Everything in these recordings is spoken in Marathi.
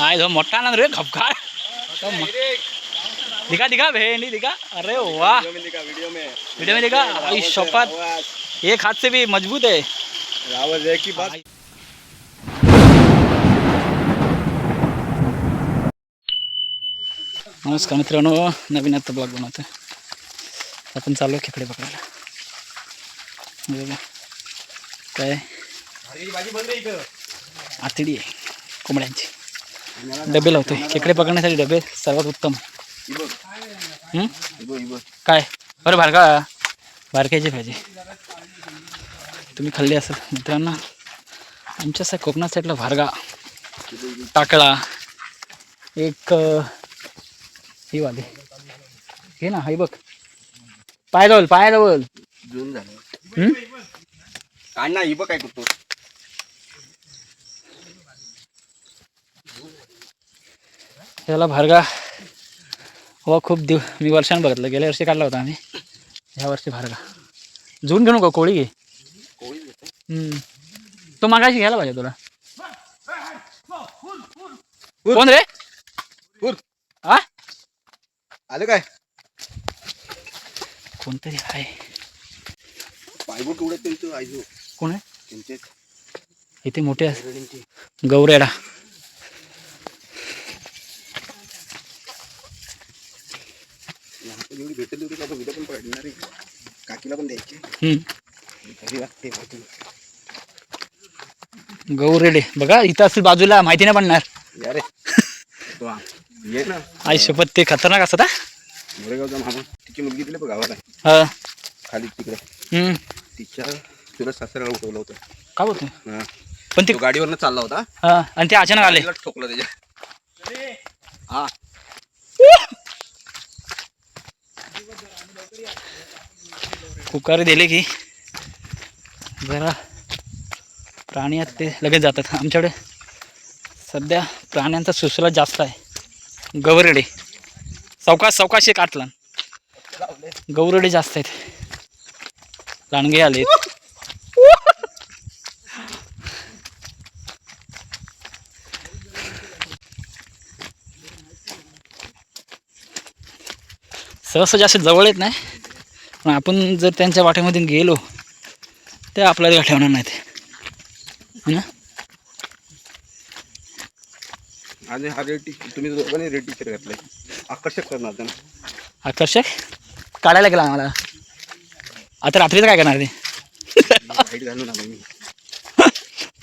आय जो मोठा ना रे खपखार दिखा दिखा भेंडी दिखा। अरे वाह वीडियो में दिखा। आई शपथ एक हाथ से भी मजबूत है। आवाज है की बात। नमस्कार मित्रांनो, नवीन आता ब्लॉग बनवतोय आपण. चालू खेकडे पकडायला. काय आतडी आहे कोंबड्यांची. डबे लावतोय खेकडे पकडण्यासाठी. डबे सर्वात उत्तम. काय बरं भारका बारक्याची भाजी तुम्ही खाल्ली असेल मित्रांनो. आमच्या कोकणात साईडला भारगा टाकळा एक ही वाली हे ना. हे बघ पायाजवळ जून झालं काय ना. ही बघ काय करतो. त्याला भारगा हो खूप मी वर्षानं बघितलं. गेल्या वर्षी काढला होता आम्ही. ह्या वर्षी भारगा. जून घेऊ नको, कोळी घे. तो मागाशी घ्यायला पाहिजे तुला. कोण रे आ आलं काय कोणतरी आहे. पायबोट उडत त्यांचं आयजो कोण आहे त्यांचे इथे मोठे गौरेडा. एवढी भेटेल तेवढी आपण उद्या पण पडणार आहे. काकीला पण द्यायची. घरी लागते गौरेडे बघा इथं असेल बाजूला. माहिती नाही पडणार यारे ये ना. आई शपथ ते खतरनाक असत. मोरेगावचा मामा तिची मुलगी दिली बघ गावाला हा खाली तिकडे. तिच्या तुला सासऱ्याला उठवलं होतं. का बोलतो हा पण ते गाडीवरनं चालला होता. हा आणि ते अचानक आले. ठोकलं त्याच्या. हा पुकारी दिले की जरा प्राणी आहेत ते लगेच जातात. आमच्याकडे सध्या प्राण्यांचा सुसला जास्त आहे. गौरेडे सावकाश एक आटला. गौरेडे जास्त आहेत. लांडगे आलेत. सहसा जास्त जवळ येत नाही, पण आपण जर त्यांच्या वाटेमधून गेलो ते आपल्याला गाठी होणार नाहीत ना. आणि हा रेड तुम्ही दोघांनी रेड टी-शर्ट घातलाय. आकर्षक करणार त्यांना. आकर्षक काढायला गेला आम्हाला. आता रात्रीचं काय करणार ते. वाईट घालून आलो मी.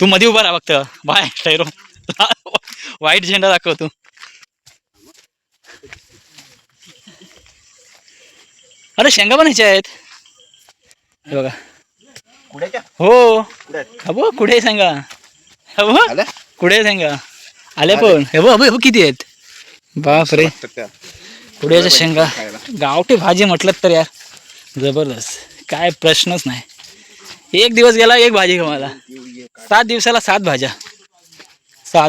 तू मध्ये उभा राहा फक्त. बाय ठैरो वाईट झेंडा दाखव तू. अरे शेंगा पण ह्याच्या आहेत हे बघा. कुड्याच्या हो खबो कुठे शेंगा. हो कुठे शेंगा आले पण हे बघ किती आहेत. बाप रे कुड्याच्या शेंगा. गावठी भाजी म्हटलं तर यार जबरदस्त. काय प्रश्नच नाही. एक दिवस गेला एक भाजी मला. 7 दिवसाला 7 भाज्या. 6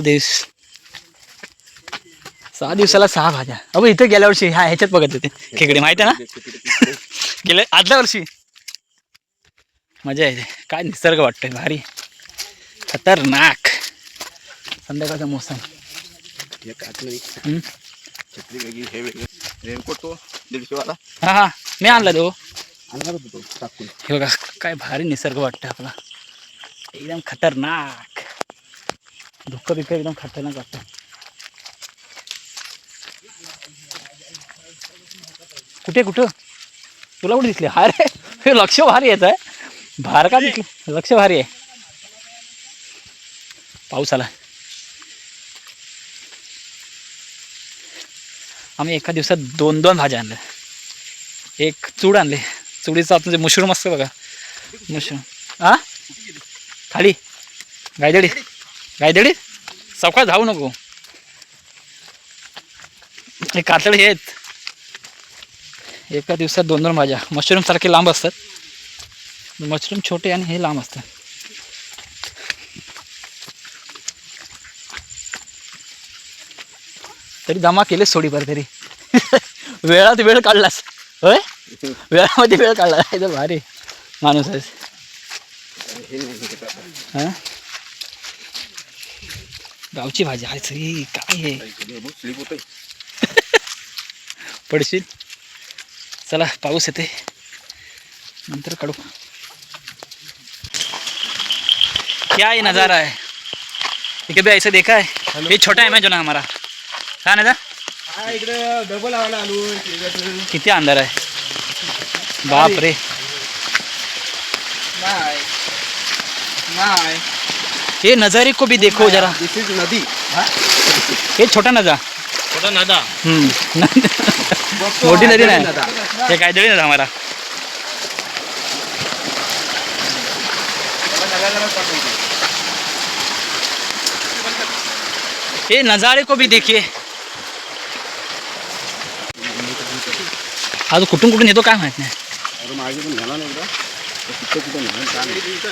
दिवसाला 6 भाज्या. अबो इथे गेल्या वर्षी ह्याच्यात बघत होते खेकडे माहिती आहे ना. गेल्या आदल्या वर्षी मजा येते. काय निसर्ग वाटतोय भारी खतरनाक. संध्याकाळचा मोसम. छत्री वेगळी हे वेगळं. रेनकोट तो 150 वाला. हा मी आणला तो. आणणार होतो तो टाकून. हे बघा काय भारी निसर्ग वाटतं आपला. एकदम खतरनाक. धुकं बिकं एकदम खतरनाक वाटतं. कुठं तुला कुठे दिसले. अरे हे लक्ष भारी येत आहे. भार का दिसले. लक्ष भारी आहे. पाऊस आला. आम्ही एका दिवसात 2 भाज्या आणल्या. एक चूड आणले. चुडीचं आपण जे मशरूम असतं बघा. मशरूम हा खाली गायदडी सावकाश धावू नको. हे कातळे हे आहेत. एका दिवसात 2 भाज्या. मशरूम सारखे लांब असतात. मशरूम छोटे आणि हे लांब असतात. तरी दमा केले सोडीभर तरी. वेळात वेळ काढलास होय. वेळामध्ये वेळ काढला. एकदम भारी माणूस आहेस. हां गावची भाजी आहे सई काय आहे स्लिप होतोय. पडशील. चला पाऊस येते नंतर काढू. क्या ये नज़ारा है ठीक है भाई ऐसे देखा है ये छोटा अमेजोन है हमारा कहाँ ना हा इकडे डबल आला आलो. किती अंधार आहे बाप रे. नाही नाही ये नज़ारे को भी देखो जरा. दिस इज नदी. ये छोटा नदा मोठी नदी नाही हे काहीतरी नदा हमारा. ये नज़ारे को भी देखिए. आज कुठून कुठून येतो काय माहित नाही. अरे मागे पण झाला नाही एकदा.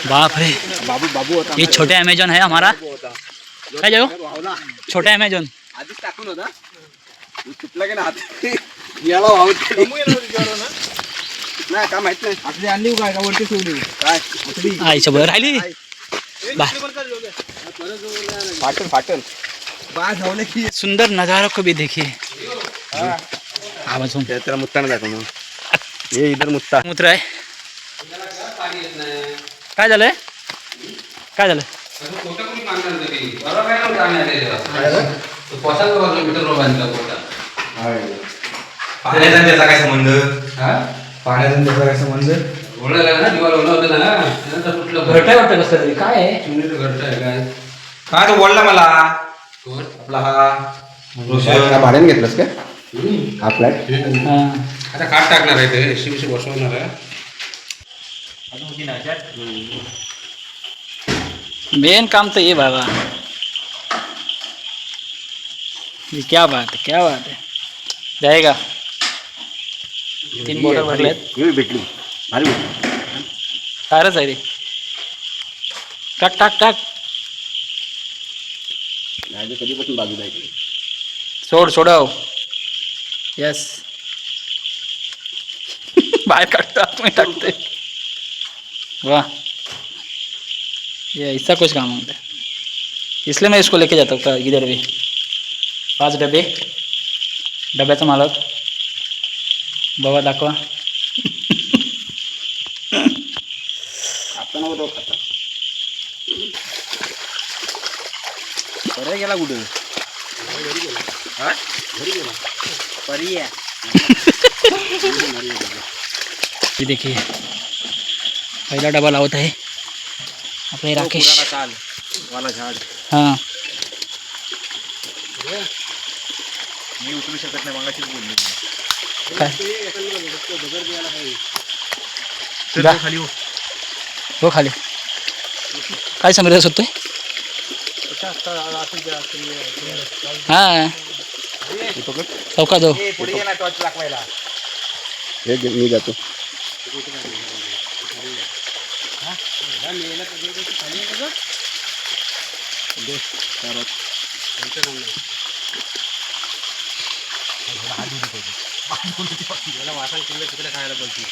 बाप रे बाबू बाबू होता. ये छोटे अमेजोन है हमारा. काय जाऊ वावला छोटा अमेजोन. आधीच टाकून होता. तुटला की नाही याला वावत नाही का माहित नाही. आपली आणली काय का वरती ठेवली काय आईच्या बरोबर राहिली बाय. फाटल फाटल बा झावले की सुंदर नज़ारा को भी देखिए. आवाज त्याला मुत्ता नाही दाखव मग. ये इधर मुत्ता मूत्र आहे. काय झालंय काय झालं पाण्याचा त्याचा काय संबंध पाण्याचा त्याचा काय संबंध घरटाय वाटतं कसं तरी काय आहे. काय तो बोलला मला आपला हा भाड्याने घेतलंस का हा फ्लॅट. हा. आता काट टाकणार आहे ते एसी बसवणार आहे. मेन काम तो ये बाबा. ये क्या बात है जाएगा. 3 बॉटल भरलेत. ही भेटली भारी कारच आहे रे. टाक टाक टाक नाही कधीपासून बाजूला आहे. सोडव यस. बाहर काटता आतमध्ये टाकते. वाह ये ऐसा कुछ काम होता है इसलिए मैं इसको लेके जाता हूँ इधर भी. 5 डबे डब्याचा मालक बाबा दाखवा. आता नव्हतं खाता बरं गेला कुठं घरी गेला परी आहे. ये देखिए पहला डबा लावत आहे आपले राकेश. काल वाला झाड हाँ मी उचलू शकत नाही मागाशीच बोलली. काय चल जा. खाली हो खाली काय समजत होतोय. हा चौका जाऊ. पुढे गेला टॉर्च दाखवायला. हे मी जातो. खायला पाहिजे.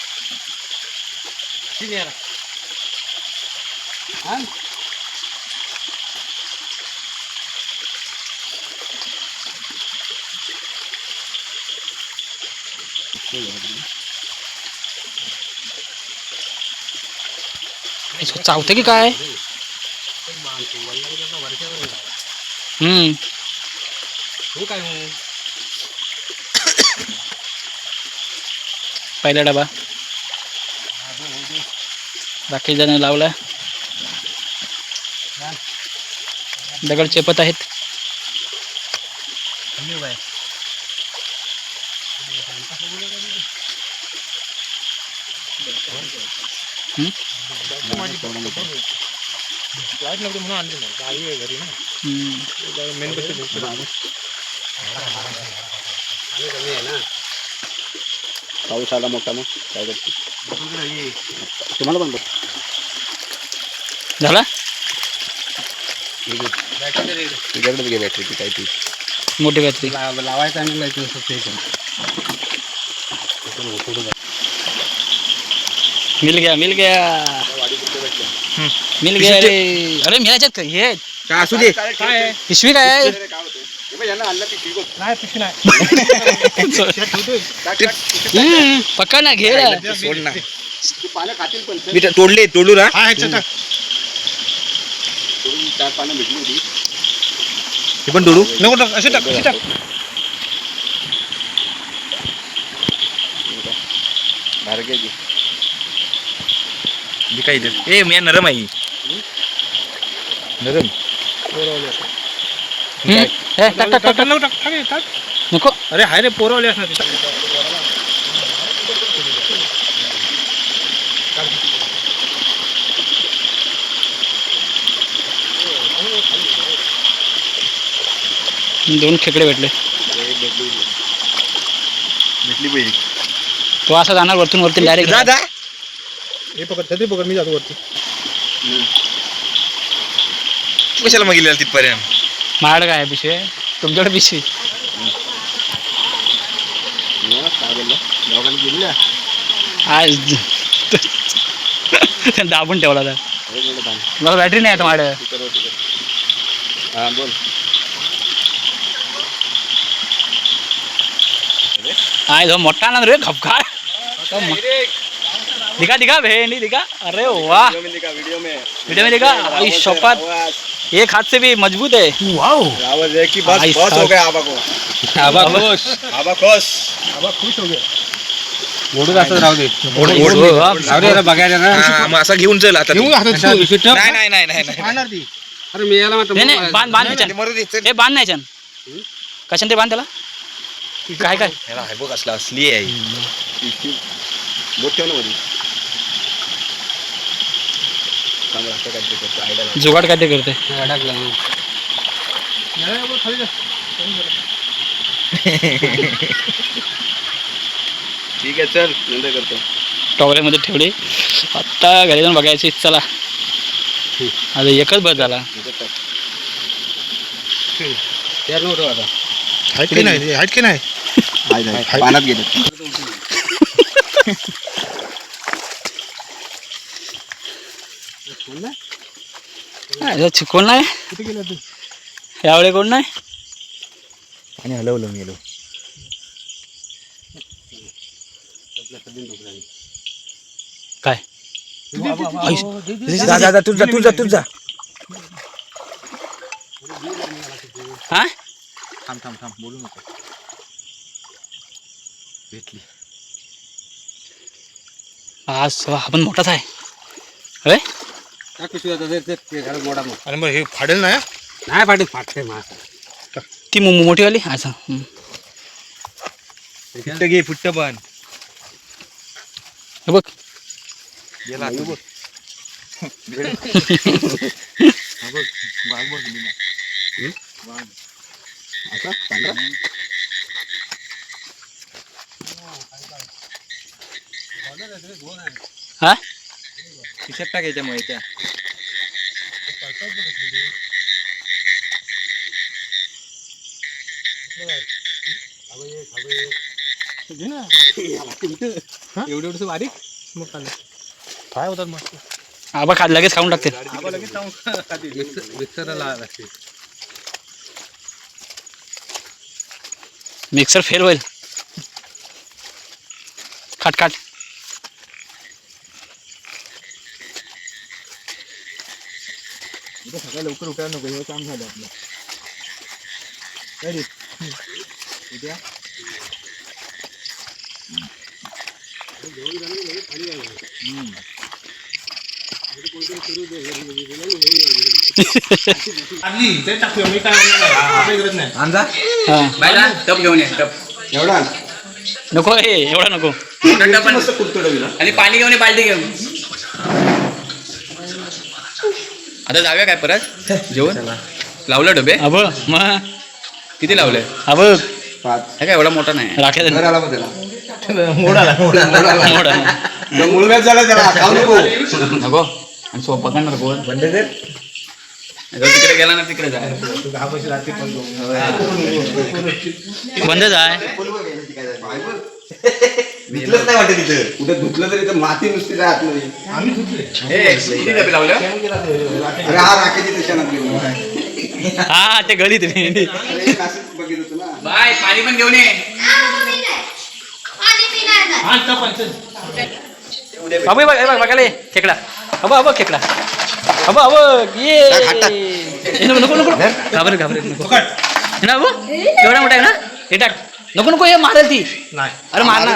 इसको चावते की काय. पहिला डबा बाकी जण लावला. दगड चेपत आहेत. पाऊस आला मोठा मग काय करते तुम्हाला पण झाला. तुझ्याकडे घे बॅटरी काय ती मोठी बॅटरी लावायचं आणि मिल गया मिल गया रे. अरे मेरा हे काय असू दे. काय पिशवी काय आहे? नाही पिशवी नाही पक्का ना घे ना. सोड ना. पानं खातील पण मी तोडू ना. हा ह्याच्यात टाक. 4 पानं भेटली होती. हे पण तोडू. नको टाक असे टाक असे टाक. मी काय ए मी नरम आहे. नरम. टाक टाक टाक टाक. नको टाक टाक हे, टाक. नको. अरे हाय रे पोरवले असणार तिथे. 2 खेकडे भेटले. भेटली पाहिजे. तो असा जाणार वरतून वरती डायरेक्ट. दादा हे पकड ते पकड मी जातो वरती. कशाला मग गेलेला तिथपर्यंत. माझ्याकडे काय आहे पिशवी? तुमच्याकडे पिशवी? आज दाबून ठेवला तर मला बॅटरी नाही आता माझ्या. काय जो मोठा ना रे खपकार. दिखा दिखा भेंडी दिखा. अरे वाह वीडियो वीडियो में दिखा. आई शपथ एक हाथ से भी मजबूत है. वाओ आवाज है कि बस भाई बहुत साहब. हो गया आबा को. आबा खुश. आबा खुश. आबा खुश हो गया. ओढून असं राहू दे. बघायला ना. हा, मग असा घेऊन चल आता. घेऊन हातात ठेव. नाही नाही नाही नाही नाही. खाणार ती. अरे मी याला नाही नाही बांध बांध त्याच्यान. मरू दे, चल. हे बांध नाही छान कशाने ते बांध त्याला. काय काय याला हाय बघ असला असली आहे. बोट ठेव ना वरी. चांगला असं काहीतरी करतो आयडिया. जुगाड काय ते करते. खाली जा. ठीक आहे चल नंतर करतो. टॉवलेमध्ये ठेवले. आत्ता घरी जाऊन बघायची. चला आता एकच बस झाला. तयार नव्हतं आता. हाईट की नाही हाईट की नाही. पाण्यात गेले. कोण नाही कुठे गेला तू. यावेळी कोण नाही. आणि हलवलं गेलो. काय जा तुझा. हा थांब बोलू नको. भेटली. आज आपण मोठाच आहे. होय आणि मग हे फाडेल नाही. नाही पाटील फाटते मासा. ती मोठीवाली अच्छा. फुट्ट घे फुट्ट पण. हे बघ गेला आता. हा खिशात टाकायच्या मग त्या. एवढं बारीक. मग काय होतात मस्त. आबा खा लगेच खाऊन टाकते. मिक्सरला लागते. मिक्सर फेल होईल. खाट खाट. सकाळी लवकर उठायला नको. हे काम झालं आपलं. उद्या ते टाकूया मी काय म्हणणार काही गरज नाही. आणजा. हा टप घेऊन ये. टप एवढा नको हे एवढा नको. आणि पाणी घेऊन ये बाल्टी घेऊन. आता जाऊया काय परत जेवण. लावलं डबे. अब मग किती लावले. अब हे काय एवढा मोठा नाही. राख्या मोडाला मोडा मुळव्यात झाला त्याला खाऊ नको. आणि सोप पकडणार कोण. तिकडे गेला ना तिकडे जाय. बंदच आहे. धुतलंच नाही वाटत तिथं. कुठे धुतलं तरी तर माती नुसती जाय आतमध्ये. आम्ही धुतले. किती डबे लावले. अरे हा राखेची तशा हा ते गळीत रे अरे काशीत बघित होतो ना. बाय पाणी पण घेऊन ये. अबो बघाले खेकडा. अबो खेकडा. अबो ये नको घाबरत नको ना अबो एवढा मोठा आहे ना हे टाक. नको हे मारेल ती. अरे मारणार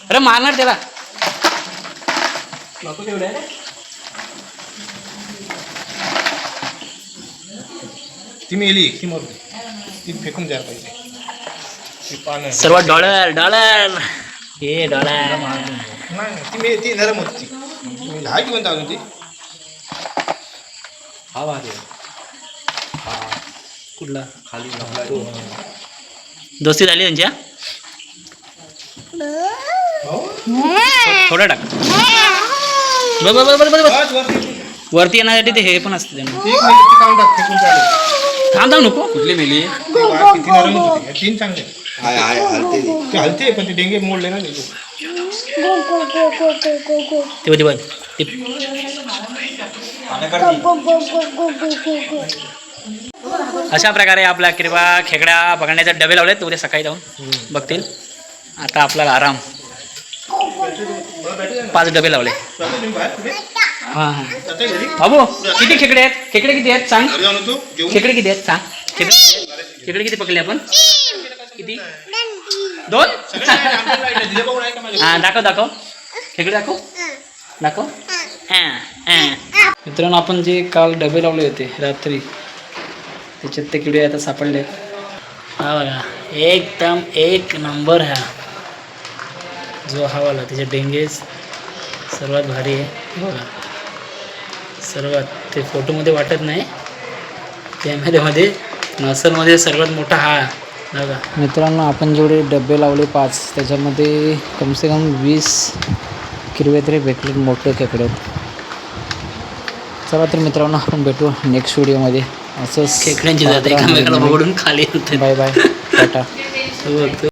अरे मारणार त्याला. ती मेली ती मरू ती फेकून द्यायला पाहिजे ती पानं सर्वात डॉलर हे डॉलर नाही ती नरम होती ती हाय की म्हणता अजून ती कुठला दोस्ती झाली त्यांच्या. थोडा टाक बस बस वरती वरती येण्यासाठी ते हे पण असते त्यांना. एक मिनिट ती काढून टाक फेकून चालेल. थांब नको कुठली मेली? ती वाघ किती नरम होती ह्या तीन चांगले हाय हलते ती. ते हलते पण ते डेंगे मोडले ना ते. ते बघ ते अशा प्रकारे आपल्या किरवा खेकड्या बघण्याचे डबे लावलेत. उद्या सकाळी जाऊन बघतील. आता आपल्याला आराम. 5 डबे लावले. हां बाबू किती खेकडे आहेत? खेकडे किती आहेत सांग. खेकडे किती आहेत सांग. खेकडे किती पकडले आपण? किती? 2. हां दाखव खेकडे दाखव. मित्रांनो आपण जे काल डबे लावले होते रात्री त्याच्यात ते किडे आता सापडले. हा बघा एकदम एक नंबर हा जो हवाला त्याचे डेंगे सर्वात भारी आहे बघा. सर्वात ते फोटोमध्ये वाटत नाही कॅमेऱ्यामध्ये नसलमध्ये सर्वात मोठा हा बघा. मित्रांनो आपण जेवढे डबे लावले 5 त्याच्यामध्ये कमसे कम 20 किरवे तरी भेटले मोठे खेकडे. चला तर मित्रांनो आपण भेटू नेक्स्ट व्हिडिओमध्ये. असंच खेकड्यांची जात एकामेकाला बघडून खाली होते. बाय टाटा.